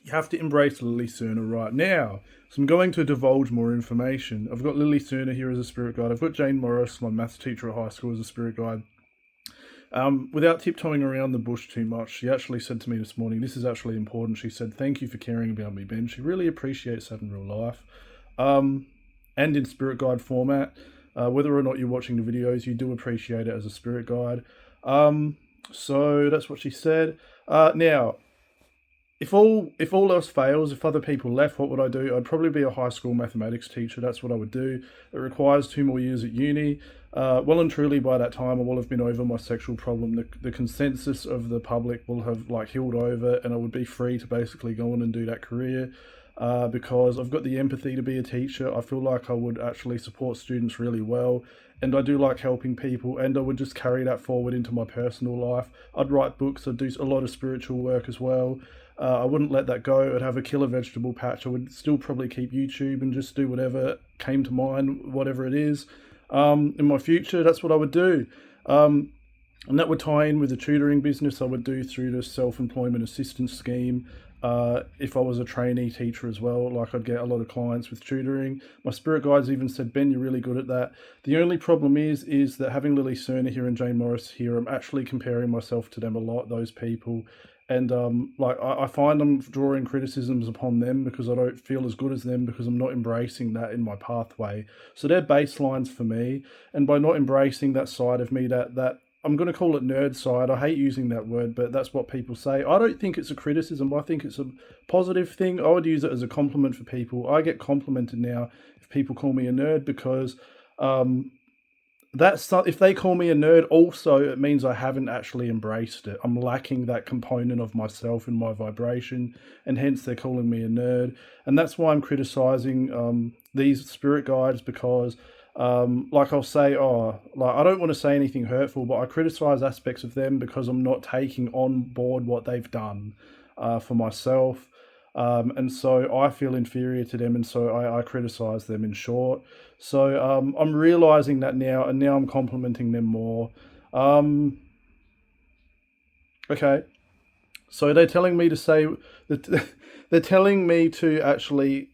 You have to embrace Lily Cerner right now. So I'm going to divulge more information. I've got Lily Cerner here as a spirit guide. I've got Jane Morris, my maths teacher at high school, as a spirit guide. Without tiptoeing around the bush too much, she actually said to me this morning, this is actually important. She said, "Thank you for caring about me, Ben." She really appreciates that in real life. And in spirit guide format. Whether or not you're watching the videos, you do appreciate it as a spirit guide. So that's what she said. Now, if all else fails, if other people left, what would I do? I'd probably be a high school mathematics teacher. That's what I would do. It requires 2 more years at uni. Well and truly by that time I will have been over my sexual problem. The consensus of the public will have healed over, and I would be free to basically go on and do that career. Because I've got the empathy to be a teacher. I feel like I would actually support students really well, and I do like helping people, and I would just carry that forward into my personal life. I'd write books, I'd do a lot of spiritual work as well. I wouldn't let that go. I'd have a killer vegetable patch. I would still probably keep YouTube and just do whatever came to mind, whatever it is. In my future, that's what I would do. And that would tie in with the tutoring business I would do through the self-employment assistance scheme. If I was a trainee teacher as well, I'd get a lot of clients with tutoring. My spirit guides even said, "Ben, you're really good at that." The only problem is that having Lily Cerner here and Jane Morris here, I'm actually comparing myself to them a lot, those people. And I find I'm drawing criticisms upon them because I don't feel as good as them, because I'm not embracing that in my pathway. So they're baselines for me. And by not embracing that side of me, that I'm going to call it nerd side. I hate using that word, but that's what people say. I don't think it's a criticism. I think it's a positive thing. I would use it as a compliment for people. I get complimented now if people call me a nerd, because if they call me a nerd, also it means I haven't actually embraced it. I'm lacking that component of myself in my vibration, and hence they're calling me a nerd. And that's why I'm criticizing these spirit guides, because I'll say, I don't want to say anything hurtful, but I criticize aspects of them because I'm not taking on board what they've done for myself. And so I feel inferior to them, and so I criticize them, in short. So I'm realizing that now, and now I'm complimenting them more. Okay, so they're telling me to say that they're telling me to actually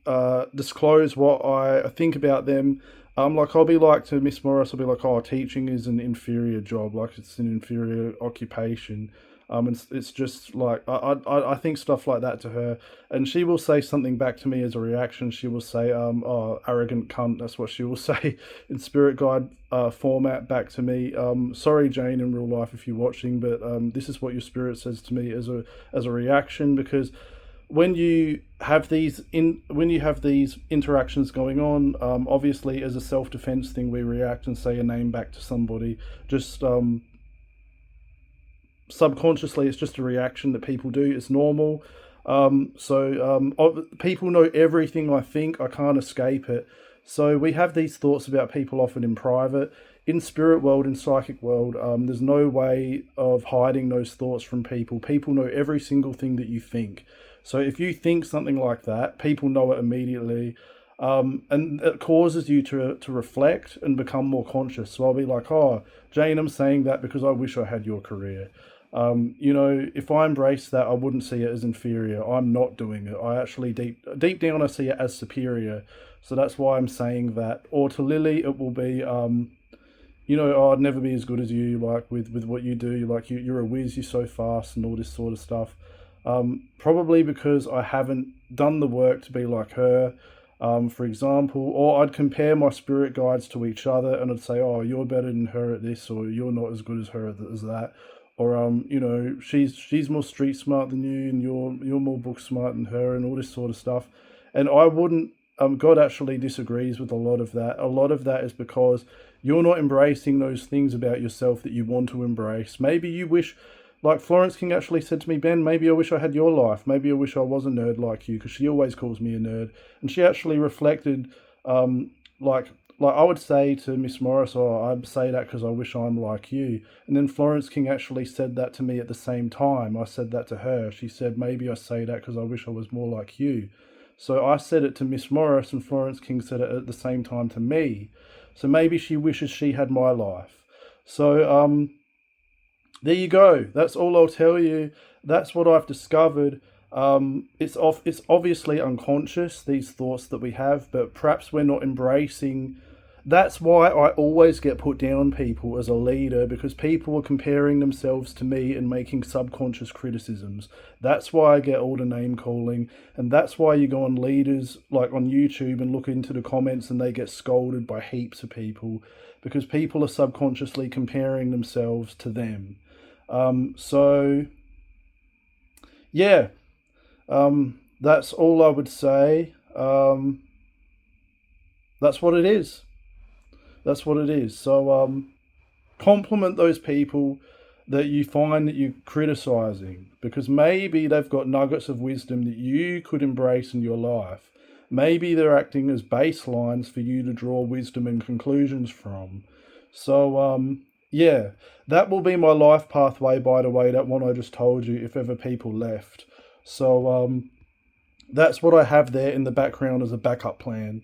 disclose what I think about them. I'll be like to Miss Morris, I'll be like, "Oh, teaching is an inferior job, it's an inferior occupation." And it's just I think stuff like that to her, and she will say something back to me as a reaction. She will say, "Oh, arrogant cunt." That's what she will say in spirit guide format back to me. Sorry, Jane, in real life, if you're watching, but this is what your spirit says to me as a reaction, because when you have these interactions going on, obviously as a self-defense thing, we react and say a name back to somebody. Just subconsciously, it's just a reaction that people do. It's normal. People know everything I think. I can't escape it. So we have these thoughts about people often in private. In spirit world, in psychic world, there's no way of hiding those thoughts from people. People know every single thing that you think. So if you think something like that, people know it immediately. And it causes you to reflect and become more conscious. So I'll be like, "Oh, Jane, I'm saying that because I wish I had your career." If I embrace that, I wouldn't see it as inferior. I'm not doing it. I actually deep down, I see it as superior. So that's why I'm saying that. Or to Lily, it will be, I'd never be as good as you, with what you do. You're a whiz, you're so fast, and all this sort of stuff. Probably because I haven't done the work to be like her, for example. Or I'd compare my spirit guides to each other, and I'd say, "Oh, you're better than her at this," or "You're not as good as her as that." Or she's more street smart than you, and you're more book smart than her, and all this sort of stuff. And I wouldn't. God actually disagrees with a lot of that. A lot of that is because you're not embracing those things about yourself that you want to embrace. Maybe you wish, like Florence King actually said to me, "Ben, maybe I wish I had your life. Maybe I wish I was a nerd like you," because she always calls me a nerd. And she actually reflected, like I would say to Miss Morris, "Oh, I'd say that because I wish I'm like you." And then Florence King actually said that to me at the same time. I said that to her. She said, "Maybe I say that because I wish I was more like you." So I said it to Miss Morris, and Florence King said it at the same time to me. So maybe she wishes she had my life. So there you go. That's all I'll tell you. That's what I've discovered. It's obviously unconscious, these thoughts that we have, but perhaps we're not embracing. That's why I always get put down people as a leader, because people are comparing themselves to me and making subconscious criticisms. That's why I get all the name calling, and that's why you go on leaders like on YouTube and look into the comments and they get scolded by heaps of people, because people are subconsciously comparing themselves to them. So yeah, that's all I would say. That's what it is. That's what it is. So compliment those people that you find that you're criticizing, because maybe they've got nuggets of wisdom that you could embrace in your life. Maybe they're acting as baselines for you to draw wisdom and conclusions from. So yeah, that will be my life pathway, by the way, that one I just told you, if ever people left. So that's what I have there in the background as a backup plan,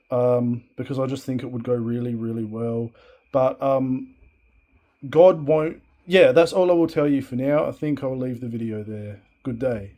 because I just think it would go really, really well. But God won't. Yeah, that's all I will tell you for now. I think I'll leave the video there. Good day.